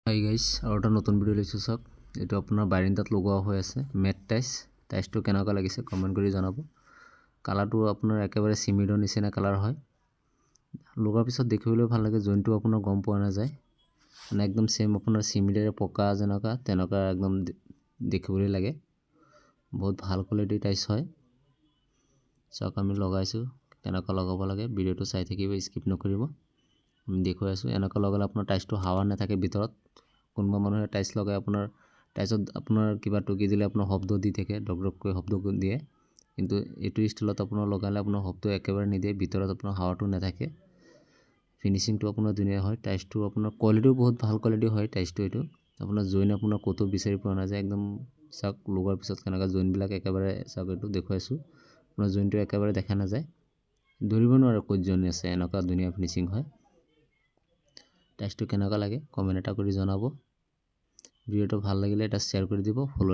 Hi guys, আৰু এটা নতুন ভিডিও লৈছোঁ চাওক। এইটো আপোনাৰ বাৰিন্দাত লগোৱা হৈ আছে মেট টাইলছটো কেনেকুৱা লাগিছে কমেণ্ট কৰি জনাব। কালাৰটো আপোনাৰ একেবাৰে চিমিডৰ নিচিনা কালাৰ হয়। লগোৱাৰ পিছত দেখিবলৈ ভাল লাগে, জইনটো আপোনাৰ গম পোৱা নাযায়, মানে একদম সেম আপোনাৰ চিমিডেৰে পকা যেনেকুৱা তেনেকুৱা একদম দেখিবলৈ লাগে। বহুত ভাল কোৱালিটিৰ টাইলছ হয়। চাওক আমি লগাইছোঁ, কেনেকুৱা লগাব লাগে ভিডিওটো চাই থাকিব, স্কিপ নকৰিব। আমি দেখুৱাই আছোঁ এনেকুৱা লগালে আপোনাৰ টাইলছটো হাৱা নাথাকে ভিতৰত। কোনোবা মানুহে টাইলছ লগাই আপোনাৰ টাইলছত আপোনাৰ কিবা টুকি দিলে আপোনাৰ শব্দ দি থাকে, ডক ডককৈ শব্দ দিয়ে, কিন্তু এইটো ষ্টাইলত আপোনাৰ লগালে আপোনাৰ শব্দ একেবাৰে নিদিয়ে, ভিতৰত আপোনাৰ হাৱাটো নাথাকে। ফিনিচিংটো আপোনাৰ ধুনীয়া হয়। টাইলছটো আপোনাৰ কোৱালিটিও বহুত ভাল কোৱালিটি হয়। টাইলছটো এইটো আপোনাৰ জইন আপোনাৰ ক'তো বিচাৰি পোৱা নাযায়। একদম চাওক লগোৱাৰ পিছত কেনেকুৱা জইনবিলাক একেবাৰে চাওক, এইটো দেখুৱাইছোঁ আপোনাৰ জইনটো একেবাৰে দেখা নাযায়, ধৰিব নোৱাৰে ক'ত জইন আছে, এনেকুৱা ধুনীয়া ফিনিচিং হয়। টাইলছটো কেনেকুৱা লাগে কমেণ্ট এটা কৰি জনাব। ভিডিওটো ভাল লাগিলে এটা শ্বেয়াৰ কৰি দিব, ফলো